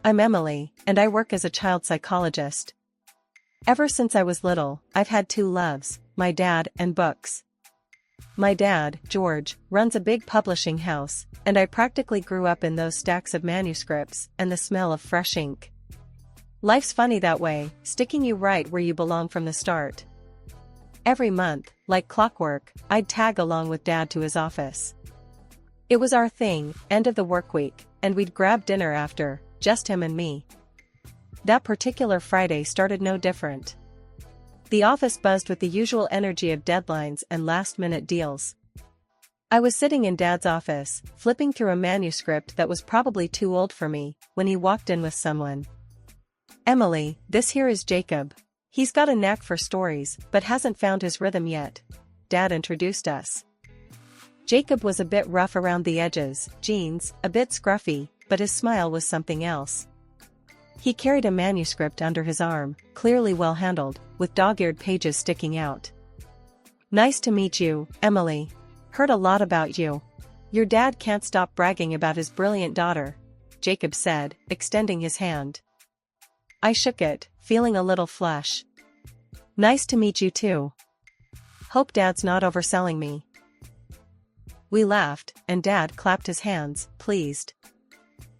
I'm Emily, and I work as a child psychologist. Ever since I was little, I've had two loves, my dad and books. My dad, George, runs a big publishing house, and I practically grew up in those stacks of manuscripts and the smell of fresh ink. Life's funny that way, sticking you right where you belong from the start. Every month, like clockwork, I'd tag along with Dad to his office. It was our thing, end of the work week, and we'd grab dinner after, just him and me. That particular Friday started no different. The office buzzed with the usual energy of deadlines and last-minute deals. I was sitting in Dad's office, flipping through a manuscript that was probably too old for me, when he walked in with someone. "Emily, this here is Jacob. He's got a knack for stories, but hasn't found his rhythm yet," Dad introduced us. Jacob was a bit rough around the edges, jeans, a bit scruffy, but his smile was something else. He carried a manuscript under his arm, clearly well handled, with dog-eared pages sticking out. "Nice to meet you, Emily. Heard a lot about you. Your dad can't stop bragging about his brilliant daughter," Jacob said, extending his hand. I shook it, feeling a little flush. "Nice to meet you too. Hope Dad's not overselling me." We laughed, and Dad clapped his hands, pleased.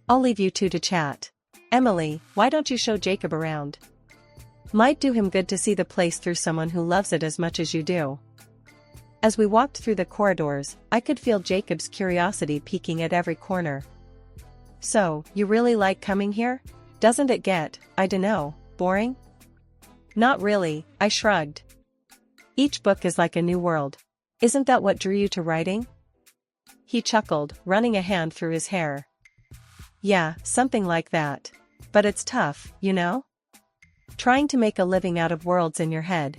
"I'll leave you two to chat. Emily, why don't you show Jacob around? Might do him good to see the place through someone who loves it as much as you do." As we walked through the corridors, I could feel Jacob's curiosity peeking at every corner. "So, you really like coming here? Doesn't it get, I dunno, boring?" "Not really," I shrugged. "Each book is like a new world. Isn't that what drew you to writing?" He chuckled, running a hand through his hair. "Yeah, something like that. But it's tough, you know? Trying to make a living out of worlds in your head."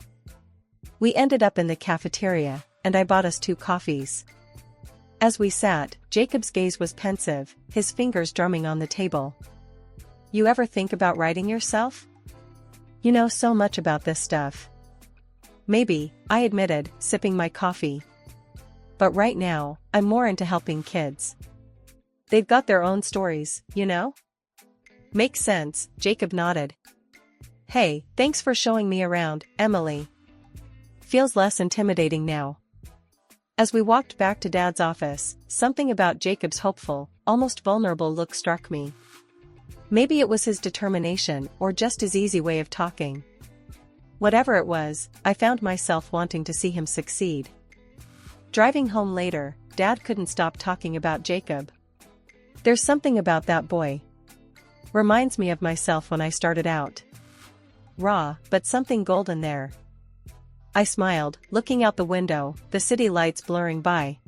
We ended up in the cafeteria, and I bought us 2 coffees. As we sat, Jacob's gaze was pensive, his fingers drumming on the table. "You ever think about writing yourself? You know so much about this stuff." "Maybe," I admitted, sipping my coffee. "But right now, I'm more into helping kids. They've got their own stories, you know?" "Makes sense," Jacob nodded. "Hey, thanks for showing me around, Emily. Feels less intimidating now." As we walked back to Dad's office, something about Jacob's hopeful, almost vulnerable look struck me. Maybe it was his determination or just his easy way of talking. Whatever it was, I found myself wanting to see him succeed. Driving home later, Dad couldn't stop talking about Jacob. "There's something about that boy. Reminds me of myself when I started out. Raw, but something golden there." I smiled, looking out the window, the city lights blurring by.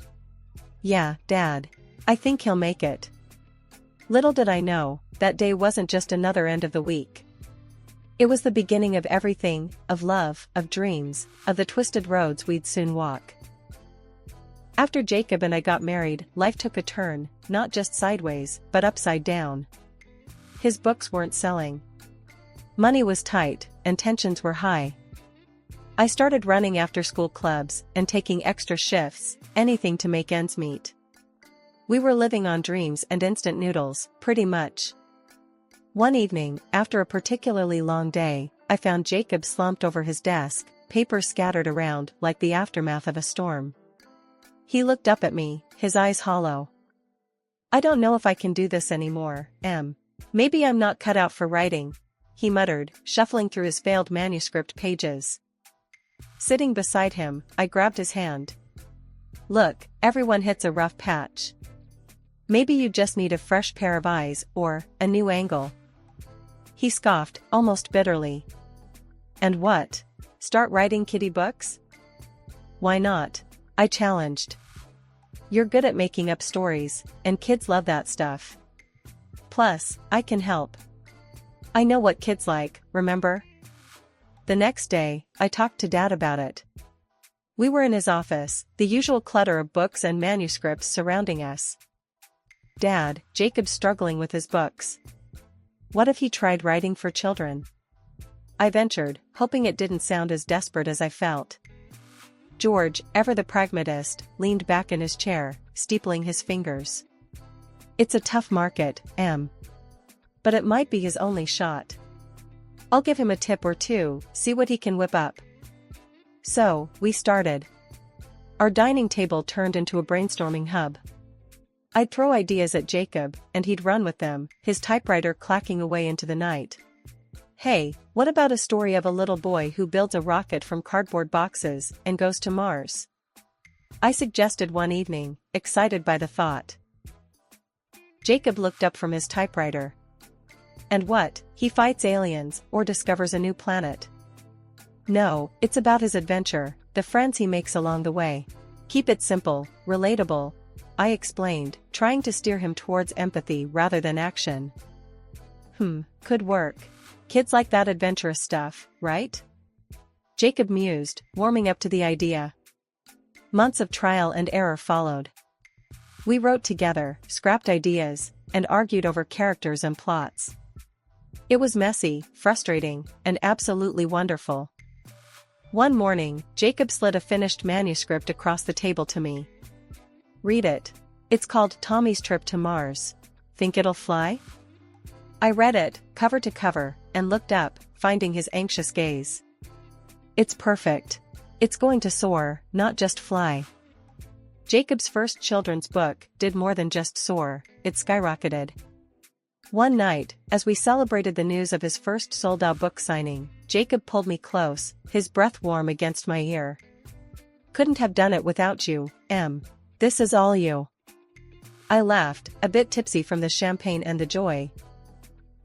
"Yeah, Dad. I think he'll make it." Little did I know, that day wasn't just another end of the week. It was the beginning of everything, of love, of dreams, of the twisted roads we'd soon walk. After Jacob and I got married, life took a turn, not just sideways, but upside down. His books weren't selling. Money was tight, and tensions were high. I started running after-school clubs and taking extra shifts, anything to make ends meet. We were living on dreams and instant noodles, pretty much. One evening, after a particularly long day, I found Jacob slumped over his desk, papers scattered around like the aftermath of a storm. He looked up at me, his eyes hollow. "I don't know if I can do this anymore, Em. Maybe I'm not cut out for writing," he muttered, shuffling through his failed manuscript pages. Sitting beside him, I grabbed his hand. "Look, everyone hits a rough patch. Maybe you just need a fresh pair of eyes or a new angle." He scoffed, almost bitterly. "And what? Start writing kiddie books?" "Why not?" I challenged. "You're good at making up stories, and kids love that stuff. Plus, I can help. I know what kids like, remember?" The next day, I talked to Dad about it. We were in his office, the usual clutter of books and manuscripts surrounding us. "Dad, Jacob's struggling with his books. What if he tried writing for children?" I ventured, hoping it didn't sound as desperate as I felt. George, ever the pragmatist, leaned back in his chair, steepling his fingers. "It's a tough market, Em. but it might be his only shot. I'll give him a tip or two, see what he can whip up. So, we started. Our dining table turned into a brainstorming hub. I'd throw ideas at Jacob, and he'd run with them, his typewriter clacking away into the night. Hey, what about a story of a little boy who builds a rocket from cardboard boxes and goes to Mars? I suggested one evening, excited by the thought. Jacob looked up from his typewriter. And what, he fights aliens or discovers a new planet? No, it's about his adventure, the friends he makes along the way. Keep it simple, relatable, I explained, trying to steer him towards empathy rather than action. Could work. Kids like that adventurous stuff, right? Jacob mused, warming up to the idea. Months of trial and error followed. We wrote together, scrapped ideas, and argued over characters and plots. It was messy, frustrating, and absolutely wonderful. One morning, Jacob slid a finished manuscript across the table to me. Read it. It's called Tommy's Trip to Mars. Think it'll fly? I read it, cover to cover, and looked up, finding his anxious gaze. It's perfect. It's going to soar, not just fly. Jacob's first children's book did more than just soar, it skyrocketed. One night, as we celebrated the news of his first sold-out book signing, Jacob pulled me close, his breath warm against my ear. Couldn't have done it without you, Em. This is all you. I laughed, a bit tipsy from the champagne and the joy.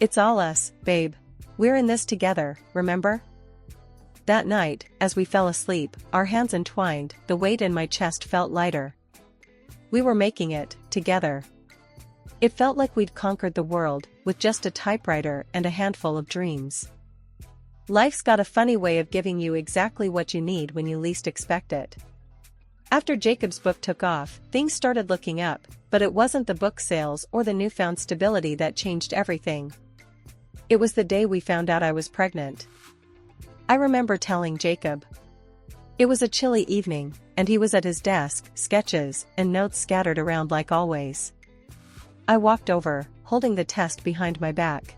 It's all us, babe. We're in this together, remember? That night, as we fell asleep, our hands entwined, the weight in my chest felt lighter. We were making it, together. It felt like we'd conquered the world, with just a typewriter and a handful of dreams. Life's got a funny way of giving you exactly what you need when you least expect it. After Jacob's book took off, things started looking up, but it wasn't the book sales or the newfound stability that changed everything. It was the day we found out I was pregnant. I remember telling Jacob. It was a chilly evening, and he was at his desk, sketches and notes scattered around like always. I walked over, holding the test behind my back.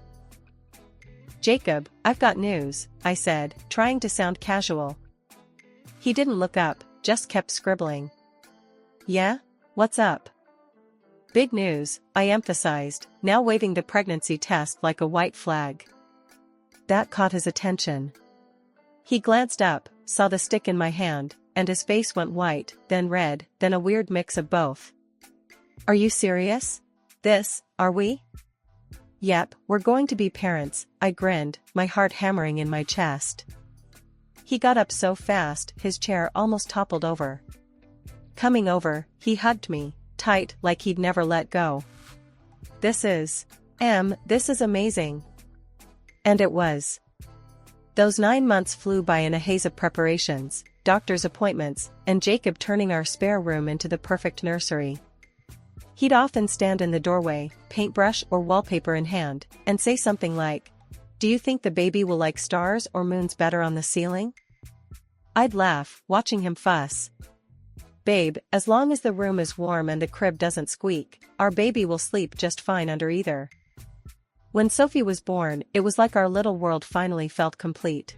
Jacob, I've got news, I said, trying to sound casual. He didn't look up, just kept scribbling. Yeah? What's up? Big news, I emphasized, now waving the pregnancy test like a white flag. That caught his attention. He glanced up, saw the stick in my hand, and his face went white, then red, then a weird mix of both. Are you serious? Are we? Yep, we're going to be parents, I grinned, my heart hammering in my chest. He got up so fast, his chair almost toppled over. Coming over, he hugged me, tight like he'd never let go. This is amazing. And it was. Those 9 months flew by in a haze of preparations, doctor's appointments, and Jacob turning our spare room into the perfect nursery. He'd often stand in the doorway, paintbrush or wallpaper in hand, and say something like, "Do you think the baby will like stars or moons better on the ceiling?" I'd laugh, watching him fuss. "Babe, as long as the room is warm and the crib doesn't squeak, our baby will sleep just fine under either." When Sophie was born, it was like our little world finally felt complete.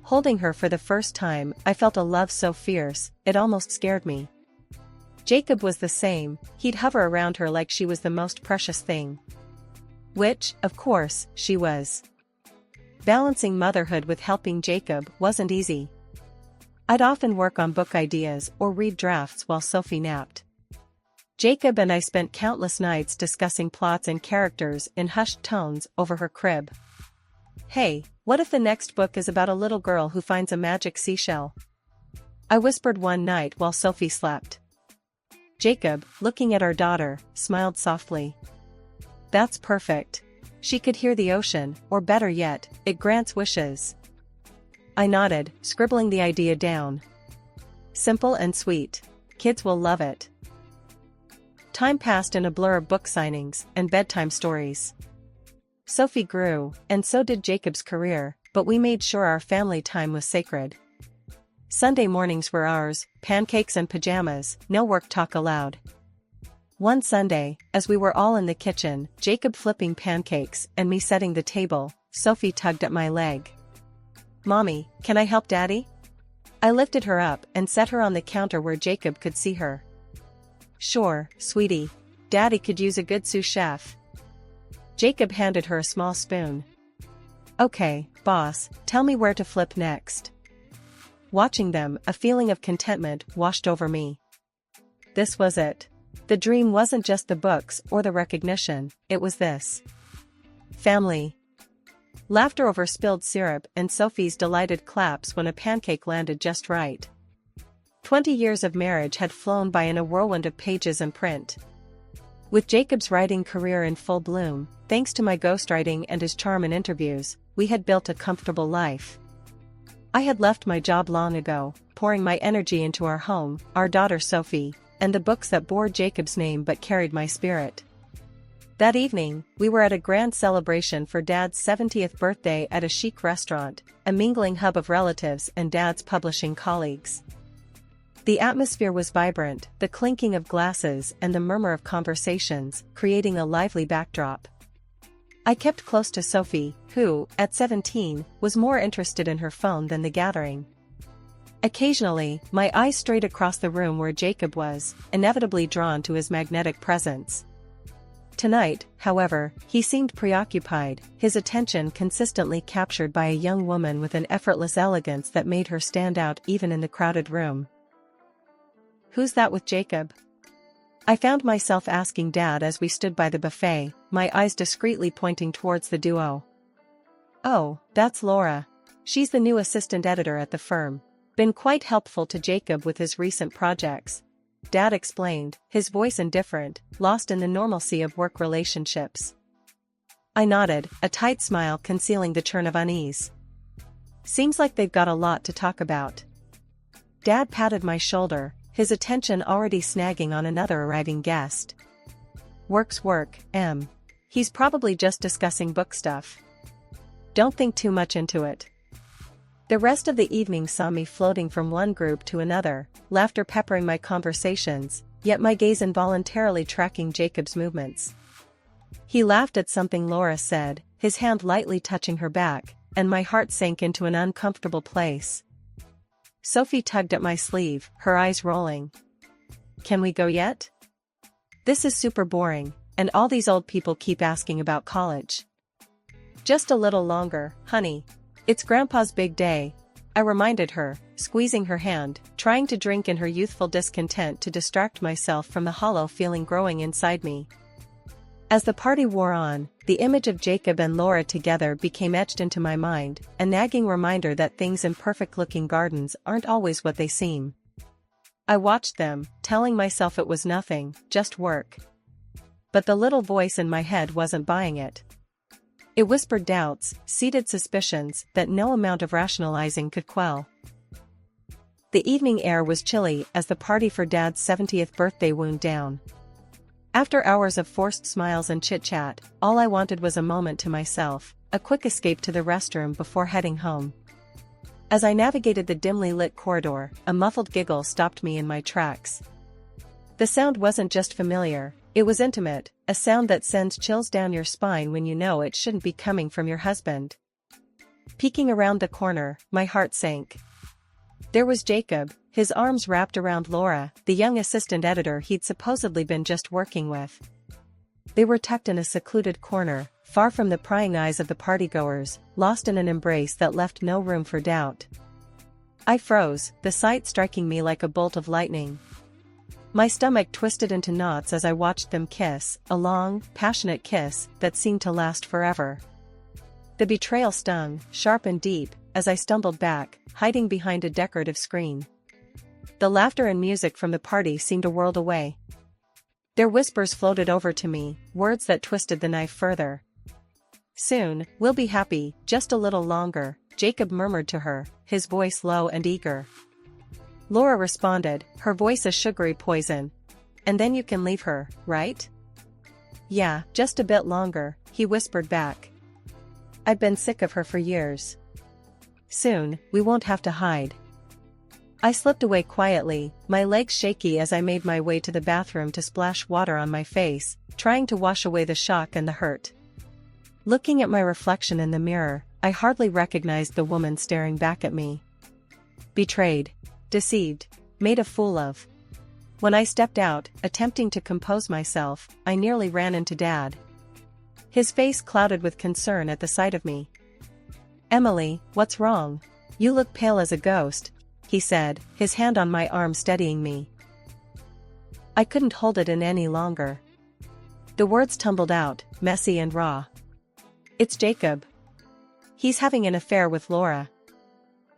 Holding her for the first time, I felt a love so fierce, it almost scared me. Jacob was the same, he'd hover around her like she was the most precious thing. Which, of course, she was. Balancing motherhood with helping Jacob wasn't easy. I'd often work on book ideas or read drafts while Sophie napped. Jacob and I spent countless nights discussing plots and characters in hushed tones over her crib. "Hey, what if the next book is about a little girl who finds a magic seashell?" I whispered one night while Sophie slept. Jacob, looking at our daughter, smiled softly. "That's perfect. She could hear the ocean, or better yet, it grants wishes." I nodded, scribbling the idea down. Simple and sweet. Kids will love it. Time passed in a blur of book signings and bedtime stories. Sophie grew, and so did Jacob's career, but we made sure our family time was sacred. Sunday mornings were ours, pancakes and pajamas, no work talk allowed. One Sunday, as we were all in the kitchen, Jacob flipping pancakes and me setting the table, Sophie tugged at my leg. "Mommy, can I help Daddy?" I lifted her up and set her on the counter where Jacob could see her. "Sure, sweetie. Daddy could use a good sous chef." Jacob handed her a small spoon. "Okay, boss, tell me where to flip next." Watching them, a feeling of contentment washed over me. This was it. The dream wasn't just the books or the recognition, it was this. Family. Laughter over spilled syrup and Sophie's delighted claps when a pancake landed just right. 20 years of marriage had flown by in a whirlwind of pages and print. With Jacob's writing career in full bloom, thanks to my ghostwriting and his charm in interviews, we had built a comfortable life. I had left my job long ago, pouring my energy into our home, our daughter Sophie, and the books that bore Jacob's name but carried my spirit. That evening, we were at a grand celebration for Dad's 70th birthday at a chic restaurant, a mingling hub of relatives and Dad's publishing colleagues. The atmosphere was vibrant, the clinking of glasses and the murmur of conversations, creating a lively backdrop. I kept close to Sophie, who, at 17, was more interested in her phone than the gathering. Occasionally, my eyes strayed across the room where Jacob was, inevitably drawn to his magnetic presence. Tonight, however, he seemed preoccupied, his attention consistently captured by a young woman with an effortless elegance that made her stand out even in the crowded room. "Who's that with Jacob?" I found myself asking Dad as we stood by the buffet, my eyes discreetly pointing towards the duo. "Oh, that's Laura. She's the new assistant editor at the firm. Been quite helpful to Jacob with his recent projects," Dad explained, his voice indifferent, lost in the normalcy of work relationships. I nodded, a tight smile concealing the churn of unease. "Seems like they've got a lot to talk about." Dad patted my shoulder, his attention already snagging on another arriving guest. "Work's work, Em. He's probably just discussing book stuff. Don't think too much into it." The rest of the evening saw me floating from one group to another, laughter peppering my conversations, yet my gaze involuntarily tracking Jacob's movements. He laughed at something Laura said, his hand lightly touching her back, and my heart sank into an uncomfortable place. Sophie tugged at my sleeve, her eyes rolling. "Can we go yet? This is super boring, and all these old people keep asking about college." "Just a little longer, honey. It's Grandpa's big day," I reminded her, squeezing her hand, trying to drink in her youthful discontent to distract myself from the hollow feeling growing inside me. As the party wore on, the image of Jacob and Laura together became etched into my mind, a nagging reminder that things in perfect-looking gardens aren't always what they seem. I watched them, telling myself it was nothing, just work. But the little voice in my head wasn't buying it. It whispered doubts, seeded suspicions that no amount of rationalizing could quell. The evening air was chilly as the party for Dad's 70th birthday wound down. After hours of forced smiles and chit-chat, all I wanted was a moment to myself, a quick escape to the restroom before heading home. As I navigated the dimly lit corridor, a muffled giggle stopped me in my tracks. The sound wasn't just familiar, it was intimate, a sound that sends chills down your spine when you know it shouldn't be coming from your husband. Peeking around the corner, my heart sank. There was Jacob, his arms wrapped around Laura, the young assistant editor he'd supposedly been just working with. They were tucked in a secluded corner, far from the prying eyes of the partygoers, lost in an embrace that left no room for doubt. I froze, the sight striking me like a bolt of lightning. My stomach twisted into knots as I watched them kiss, a long, passionate kiss that seemed to last forever. The betrayal stung, sharp and deep, as I stumbled back, hiding behind a decorative screen. The laughter and music from the party seemed a world away. Their whispers floated over to me, words that twisted the knife further. "Soon, we'll be happy, just a little longer," Jacob murmured to her, his voice low and eager. Laura responded, her voice a sugary poison. "And then you can leave her, right?" "Yeah, just a bit longer," he whispered back. "I've been sick of her for years. Soon, we won't have to hide." I slipped away quietly, my legs shaky as I made my way to the bathroom to splash water on my face, trying to wash away the shock and the hurt. Looking at my reflection in the mirror, I hardly recognized the woman staring back at me. Betrayed. Deceived. Made a fool of. When I stepped out, attempting to compose myself, I nearly ran into Dad. His face clouded with concern at the sight of me. "Emily, what's wrong? You look pale as a ghost," he said, his hand on my arm steadying me. I couldn't hold it in any longer. The words tumbled out, messy and raw. "It's Jacob. He's having an affair with Laura.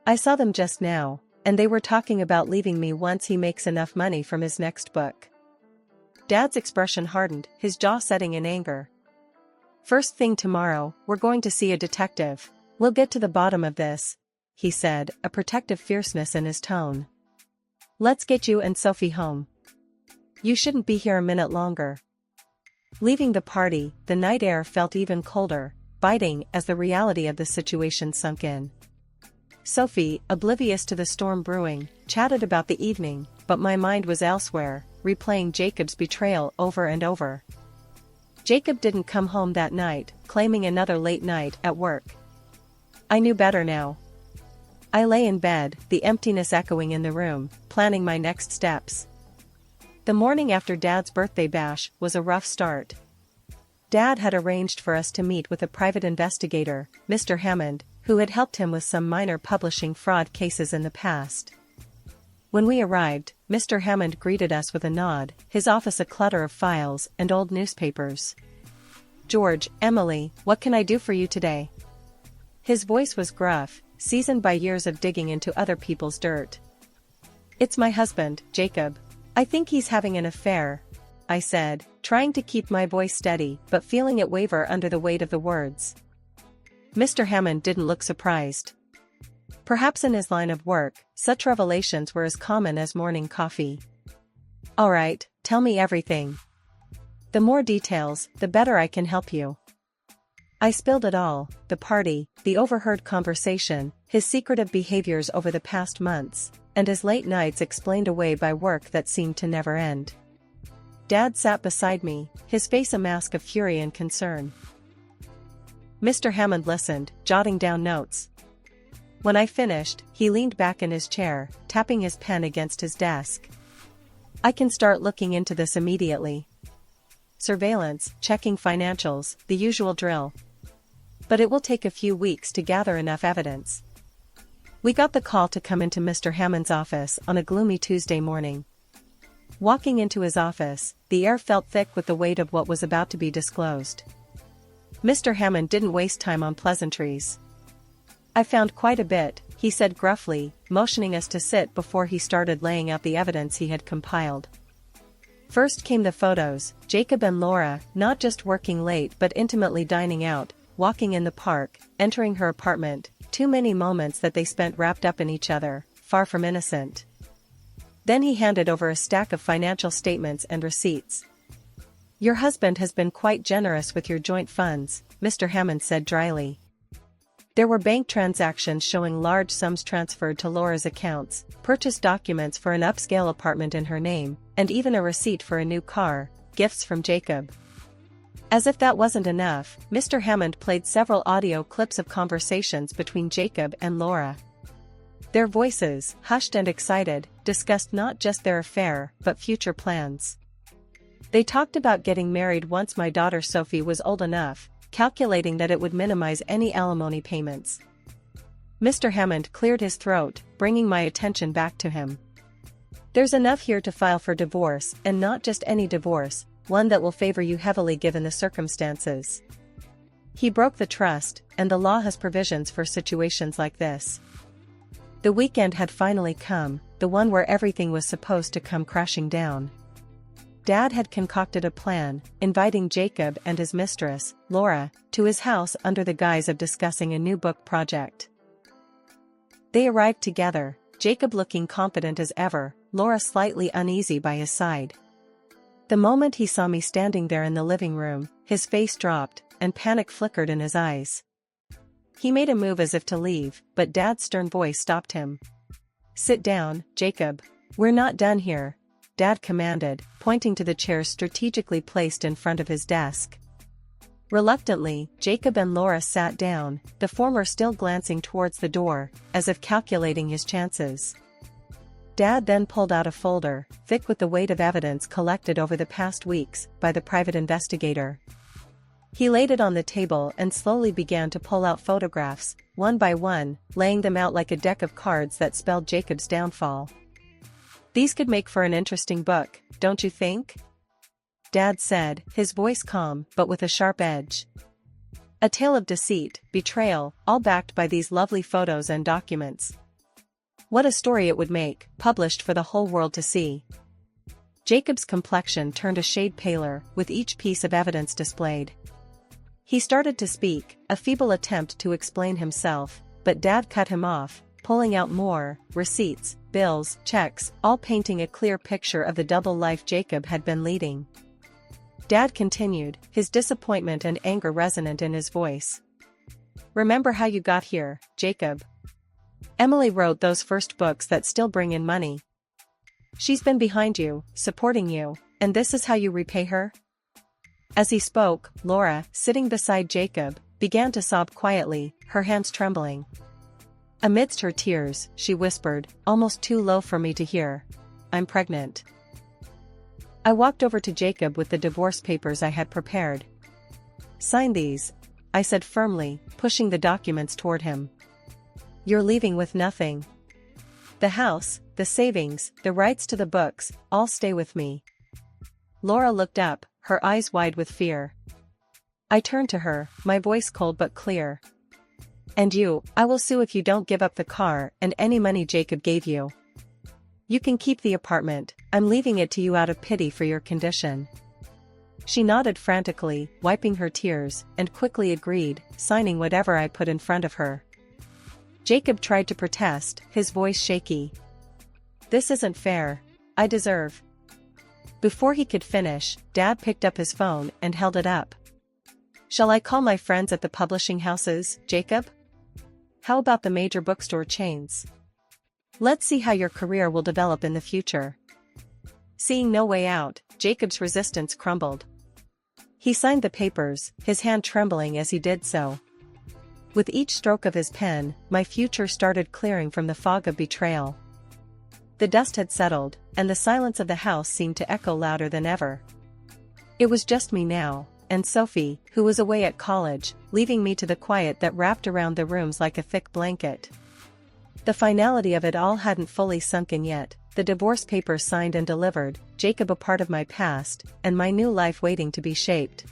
I saw them just now, and they were talking about leaving me once he makes enough money from his next book." Dad's expression hardened, his jaw setting in anger. "First thing tomorrow, we're going to see a detective. We'll get to the bottom of this," he said, a protective fierceness in his tone. "Let's get you and Sophie home. You shouldn't be here a minute longer." Leaving the party, the night air felt even colder, biting as the reality of the situation sunk in. Sophie, oblivious to the storm brewing, chatted about the evening, but my mind was elsewhere, replaying Jacob's betrayal over and over. Jacob didn't come home that night, claiming another late night at work. I knew better now. I lay in bed, the emptiness echoing in the room, planning my next steps. The morning after Dad's birthday bash was a rough start. Dad had arranged for us to meet with a private investigator, Mr. Hammond, who had helped him with some minor publishing fraud cases in the past. When we arrived, Mr. Hammond greeted us with a nod, his office a clutter of files and old newspapers. "George, Emily, what can I do for you today?" His voice was gruff, seasoned by years of digging into other people's dirt. "It's my husband, Jacob. I think he's having an affair," I said, trying to keep my voice steady but feeling it waver under the weight of the words. Mr. Hammond didn't look surprised. Perhaps in his line of work, such revelations were as common as morning coffee. "All right, tell me everything. The more details, the better I can help you." I spilled it all, the party, the overheard conversation, his secretive behaviors over the past months, and his late nights explained away by work that seemed to never end. Dad sat beside me, his face a mask of fury and concern. Mr. Hammond listened, jotting down notes. When I finished, he leaned back in his chair, tapping his pen against his desk. "I can start looking into this immediately. Surveillance, checking financials, the usual drill. But it will take a few weeks to gather enough evidence." We got the call to come into Mr. Hammond's office on a gloomy Tuesday morning. Walking into his office, the air felt thick with the weight of what was about to be disclosed. Mr. Hammond didn't waste time on pleasantries. "I found quite a bit," he said gruffly, motioning us to sit before he started laying out the evidence he had compiled. First came the photos, Jacob and Laura, not just working late but intimately dining out, walking in the park, entering her apartment, too many moments that they spent wrapped up in each other, far from innocent. Then he handed over a stack of financial statements and receipts. "Your husband has been quite generous with your joint funds," Mr. Hammond said dryly. There were bank transactions showing large sums transferred to Laura's accounts, purchase documents for an upscale apartment in her name, and even a receipt for a new car, gifts from Jacob. As if that wasn't enough, Mr. Hammond played several audio clips of conversations between Jacob and Laura. Their voices, hushed and excited, discussed not just their affair, but future plans. They talked about getting married once my daughter Sophie was old enough, calculating that it would minimize any alimony payments. Mr. Hammond cleared his throat, bringing my attention back to him. "There's enough here to file for divorce, and not just any divorce, one that will favor you heavily given the circumstances. He broke the trust, and the law has provisions for situations like this." The weekend had finally come, the one where everything was supposed to come crashing down. Dad had concocted a plan, inviting Jacob and his mistress, Laura, to his house under the guise of discussing a new book project. They arrived together, Jacob looking confident as ever, Laura slightly uneasy by his side. The moment he saw me standing there in the living room, his face dropped, and panic flickered in his eyes. He made a move as if to leave, but Dad's stern voice stopped him. Sit down, Jacob. We're not done here, Dad commanded, pointing to the chairs strategically placed in front of his desk. Reluctantly, Jacob and Laura sat down, the former still glancing towards the door, as if calculating his chances. Dad then pulled out a folder, thick with the weight of evidence collected over the past weeks by the private investigator. He laid it on the table and slowly began to pull out photographs, one by one, laying them out like a deck of cards that spelled Jacob's downfall. These could make for an interesting book, don't you think? Dad said, his voice calm but with a sharp edge. A tale of deceit, betrayal, all backed by these lovely photos and documents. What a story it would make, published for the whole world to see. Jacob's complexion turned a shade paler with each piece of evidence displayed. He started to speak, a feeble attempt to explain himself, but Dad cut him off, pulling out more receipts, bills, checks, all painting a clear picture of the double life Jacob had been leading. Dad continued, his disappointment and anger resonant in his voice. Remember how you got here, Jacob? Emily wrote those first books that still bring in money. She's been behind you, supporting you, and this is how you repay her? As he spoke, Laura, sitting beside Jacob, began to sob quietly, her hands trembling. Amidst her tears, she whispered, almost too low for me to hear, I'm pregnant. I walked over to Jacob with the divorce papers I had prepared. Sign these, I said firmly, pushing the documents toward him. You're leaving with nothing. The house, the savings, the rights to the books, all stay with me. Laura looked up, her eyes wide with fear. I turned to her, my voice cold but clear. And you, I will sue if you don't give up the car and any money Jacob gave you. You can keep the apartment, I'm leaving it to you out of pity for your condition. She nodded frantically, wiping her tears, and quickly agreed, signing whatever I put in front of her. Jacob tried to protest, his voice shaky. This isn't fair. I deserve. Before he could finish, Dad picked up his phone and held it up. Shall I call my friends at the publishing houses, Jacob? How about the major bookstore chains? Let's see how your career will develop in the future. Seeing no way out, Jacob's resistance crumbled. He signed the papers, his hand trembling as he did so. With each stroke of his pen, my future started clearing from the fog of betrayal. The dust had settled, and the silence of the house seemed to echo louder than ever. It was just me now, and Sophie, who was away at college, leaving me to the quiet that wrapped around the rooms like a thick blanket. The finality of it all hadn't fully sunk in yet, the divorce papers signed and delivered, Jacob a part of my past, and my new life waiting to be shaped.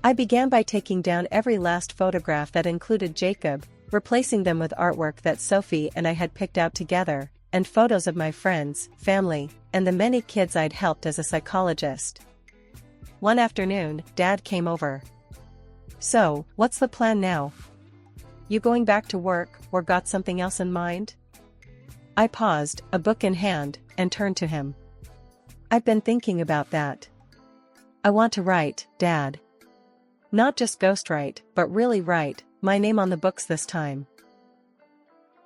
I began by taking down every last photograph that included Jacob, replacing them with artwork that Sophie and I had picked out together, and photos of my friends, family, and the many kids I'd helped as a psychologist. One afternoon, Dad came over. So, what's the plan now? You going back to work, or got something else in mind? I paused, a book in hand, and turned to him. I've been thinking about that. I want to write, Dad. Not just ghostwrite, but really write, my name on the books this time.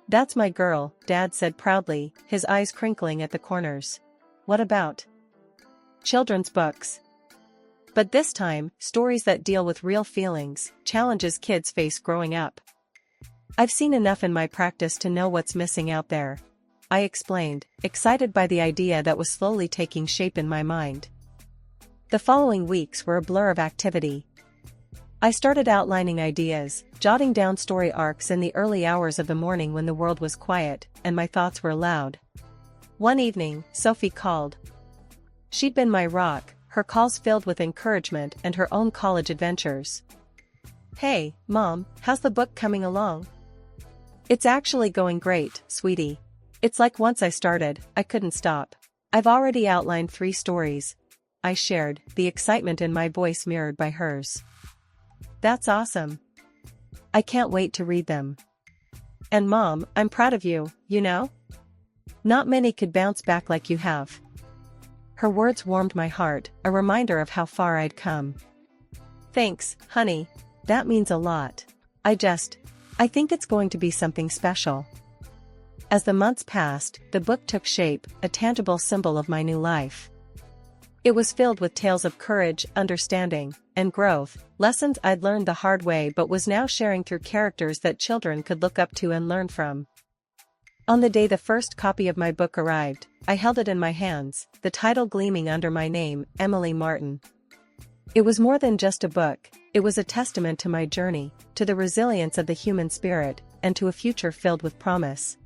That's my girl, Dad said proudly, his eyes crinkling at the corners. What about? Children's books. But this time, stories that deal with real feelings, challenges kids face growing up. I've seen enough in my practice to know what's missing out there, I explained, excited by the idea that was slowly taking shape in my mind. The following weeks were a blur of activity. I started outlining ideas, jotting down story arcs in the early hours of the morning when the world was quiet, and my thoughts were loud. One evening, Sophie called. She'd been my rock, her calls filled with encouragement and her own college adventures. Hey, Mom, how's the book coming along? It's actually going great, sweetie. It's like once I started, I couldn't stop. I've already outlined 3 stories. I shared, the excitement in my voice mirrored by hers. That's awesome. I can't wait to read them. And Mom, I'm proud of you, you know? Not many could bounce back like you have. Her words warmed my heart, a reminder of how far I'd come. Thanks, honey. That means a lot. I think it's going to be something special. As the months passed, the book took shape, a tangible symbol of my new life. It was filled with tales of courage, understanding, and growth, lessons I'd learned the hard way but was now sharing through characters that children could look up to and learn from. On the day the first copy of my book arrived, I held it in my hands, the title gleaming under my name, Emily Martin. It was more than just a book, it was a testament to my journey, to the resilience of the human spirit, and to a future filled with promise.